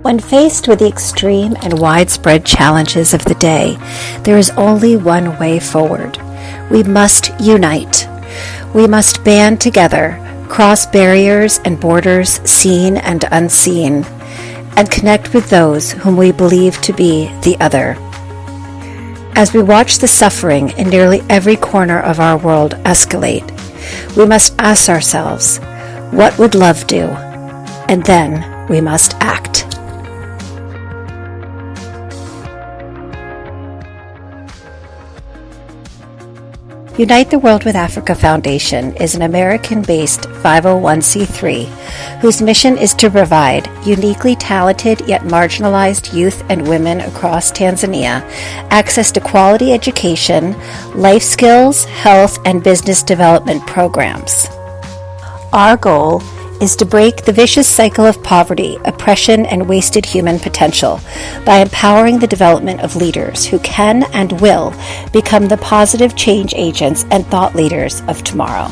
When faced with the extreme and widespread challenges of the day, there is only one way forward. We must unite. We must band together, cross barriers and borders seen and unseen, and connect with those whom we believe to be the other. As we watch the suffering in nearly every corner of our world escalate, we must ask ourselves, what would love do? And then we must act. Unite the World with Africa Foundation is an American-based 501c3 whose mission is to provide uniquely talented yet marginalized youth and women across Tanzania access to quality education, life skills, health, and business development programs. Our goal is to break the vicious cycle of poverty, oppression, and wasted human potential by empowering the development of leaders who can and will become the positive change agents and thought leaders of tomorrow.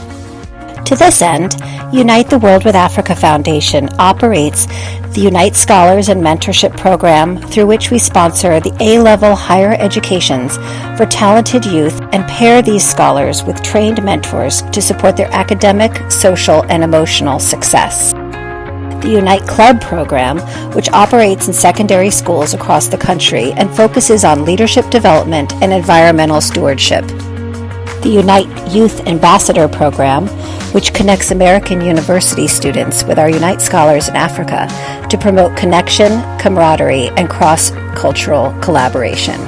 To this end, Unite the World with Africa Foundation operates the Unite Scholars and Mentorship Program, through which we sponsor the A-level higher educations for talented youth and pair these scholars with trained mentors to support their academic, social, and emotional success. The Unite Club program, which operates in secondary schools across the country and focuses on leadership development and environmental stewardship. The Unite Youth Ambassador program, which connects American university students with our Unite Scholars in Africa to promote connection, camaraderie, and cross-cultural collaboration.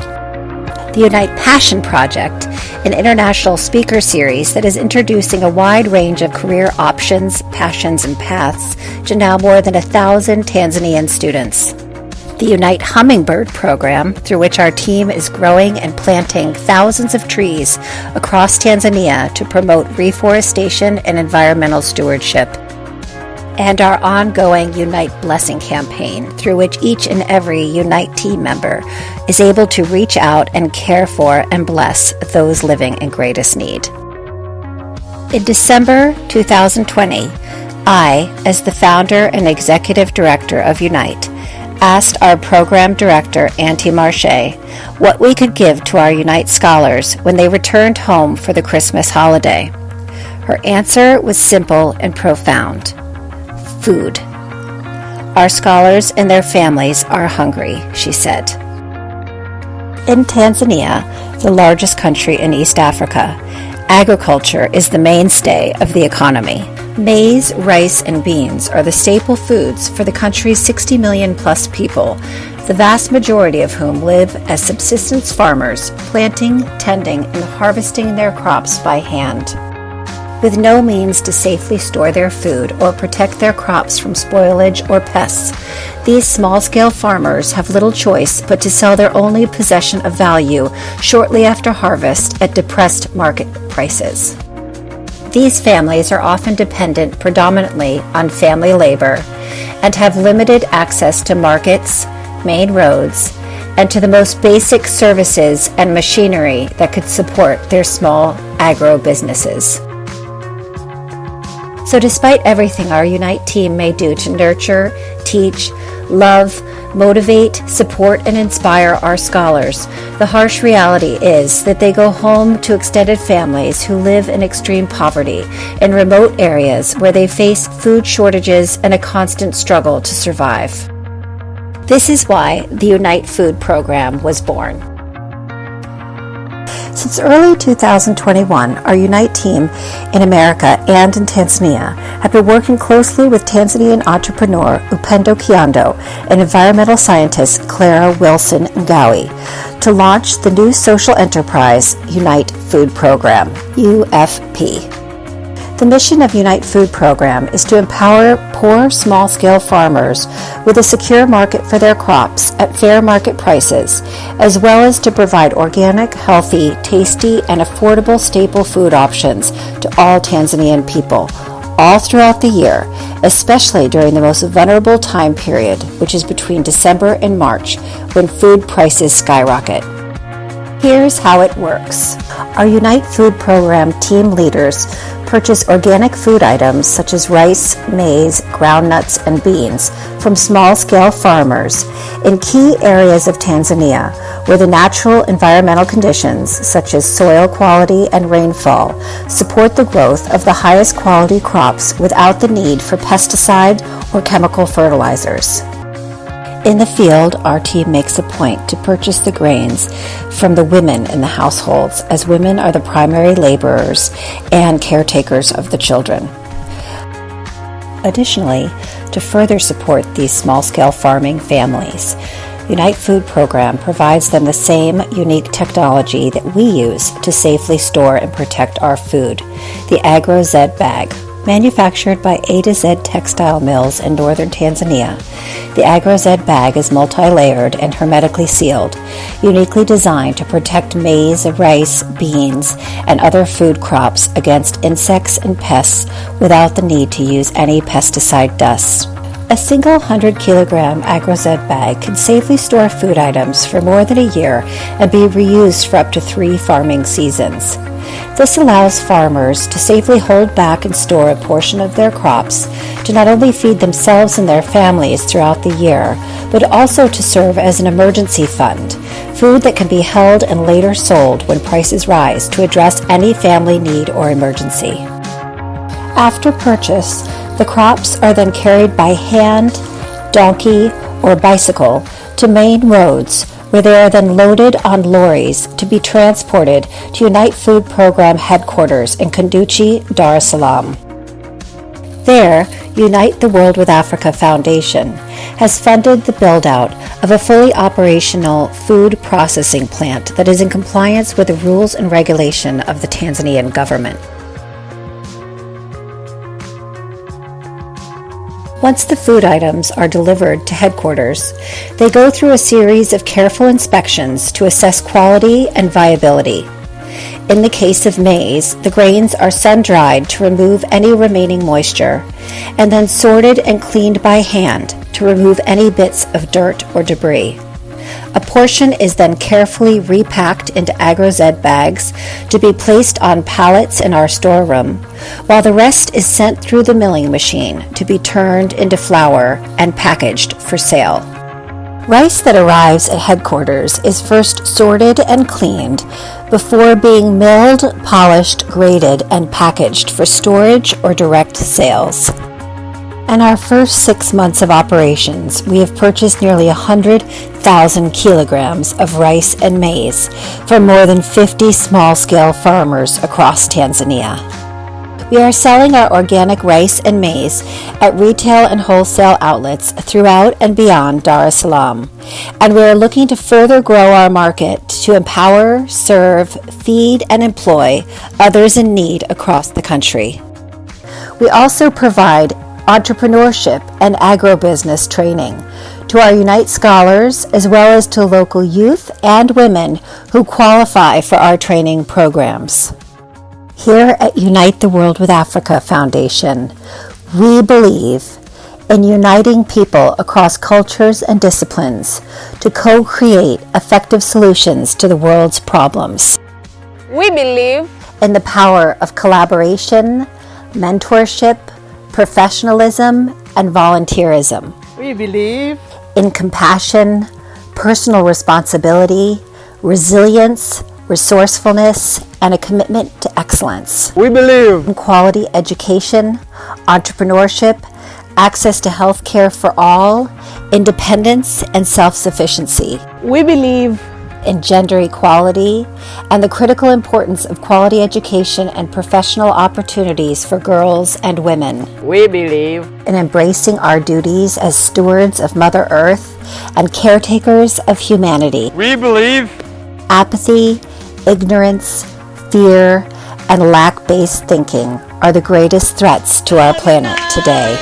The Unite Passion Project, an international speaker series that is introducing a wide range of career options, passions, and paths to now more than 1,000 Tanzanian students. The Unite Hummingbird program, through which our team is growing and planting thousands of trees across Tanzania to promote reforestation and environmental stewardship. And our ongoing Unite Blessing campaign, through which each and every Unite team member is able to reach out and care for and bless those living in greatest need. In December 2020, I, as the founder and executive director of Unite, asked our program director, Auntie Marche, what we could give to our Unite scholars when they returned home for the Christmas holiday. Her answer was simple and profound. Food. Our scholars and their families are hungry, she said. In Tanzania, the largest country in East Africa, agriculture is the mainstay of the economy. Maize, rice, and beans are the staple foods for the country's 60 million plus people, the vast majority of whom live as subsistence farmers, planting, tending, and harvesting their crops by hand. With no means to safely store their food or protect their crops from spoilage or pests, these small-scale farmers have little choice but to sell their only possession of value shortly after harvest at depressed market prices. These families are often dependent predominantly on family labor and have limited access to markets, main roads, and to the most basic services and machinery that could support their small agro-businesses. So despite everything our Unite team may do to nurture, teach, love, motivate, support, and inspire our scholars, the harsh reality is that they go home to extended families who live in extreme poverty in remote areas where they face food shortages and a constant struggle to survive. This is why the Unite Food Program was born. Since early 2021, our Unite team in America and in Tanzania have been working closely with Tanzanian entrepreneur Upendo Kiando and environmental scientist Clara Wilson Ngawi to launch the new social enterprise Unite Food Program, UFP. The mission of Unite Food Program is to empower poor, small-scale farmers with a secure market for their crops at fair market prices, as well as to provide organic, healthy, tasty, and affordable staple food options to all Tanzanian people, all throughout the year, especially during the most vulnerable time period, which is between December and March, when food prices skyrocket. Here's how it works. Our Unite Food Program team leaders purchase organic food items such as rice, maize, groundnuts, and beans from small-scale farmers in key areas of Tanzania where the natural environmental conditions such as soil quality and rainfall support the growth of the highest quality crops without the need for pesticide or chemical fertilizers. In the field, our team makes a point to purchase the grains from the women in the households, as women are the primary laborers and caretakers of the children. Additionally, to further support these small-scale farming families, Unite Food Program provides them the same unique technology that we use to safely store and protect our food, the AgroZ bag. Manufactured by A to Z textile mills in northern Tanzania, the AgroZ bag is multi-layered and hermetically sealed, uniquely designed to protect maize, rice, beans, and other food crops against insects and pests without the need to use any pesticide dust. A single 100-kilogram AgroZ bag can safely store food items for more than a year and be reused for up to 3 farming seasons. This allows farmers to safely hold back and store a portion of their crops to not only feed themselves and their families throughout the year, but also to serve as an emergency fund, food that can be held and later sold when prices rise to address any family need or emergency. After purchase, the crops are then carried by hand, donkey, or bicycle to main roads, where they are then loaded on lorries to be transported to Unite Food Program headquarters in Kunduchi, Dar es Salaam. There, Unite the World with Africa Foundation has funded the build-out of a fully operational food processing plant that is in compliance with the rules and regulation of the Tanzanian government. Once the food items are delivered to headquarters, they go through a series of careful inspections to assess quality and viability. In the case of maize, the grains are sun-dried to remove any remaining moisture, and then sorted and cleaned by hand to remove any bits of dirt or debris. A portion is then carefully repacked into AgroZ bags to be placed on pallets in our storeroom, while the rest is sent through the milling machine to be turned into flour and packaged for sale. Rice that arrives at headquarters is first sorted and cleaned before being milled, polished, graded, and packaged for storage or direct sales. In our first 6 months of operations, we have purchased nearly 100,000 kilograms of rice and maize from more than 50 small-scale farmers across Tanzania. We are selling our organic rice and maize at retail and wholesale outlets throughout and beyond Dar es Salaam, and we are looking to further grow our market to empower, serve, feed, and employ others in need across the country. We also provide entrepreneurship and agribusiness training to our Unite scholars as well as to local youth and women who qualify for our training programs. Here at Unite the World with Africa Foundation, we believe in uniting people across cultures and disciplines to co-create effective solutions to the world's problems. We believe in the power of collaboration, mentorship, professionalism, and volunteerism. We believe in compassion, personal responsibility, resilience, resourcefulness, and a commitment to excellence. We believe in quality education, entrepreneurship, access to health care for all, independence, and self-sufficiency. We believe in gender equality and the critical importance of quality education and professional opportunities for girls and women. We believe in embracing our duties as stewards of Mother Earth and caretakers of humanity. We believe apathy, ignorance, fear, and lack-based thinking are the greatest threats to our planet today.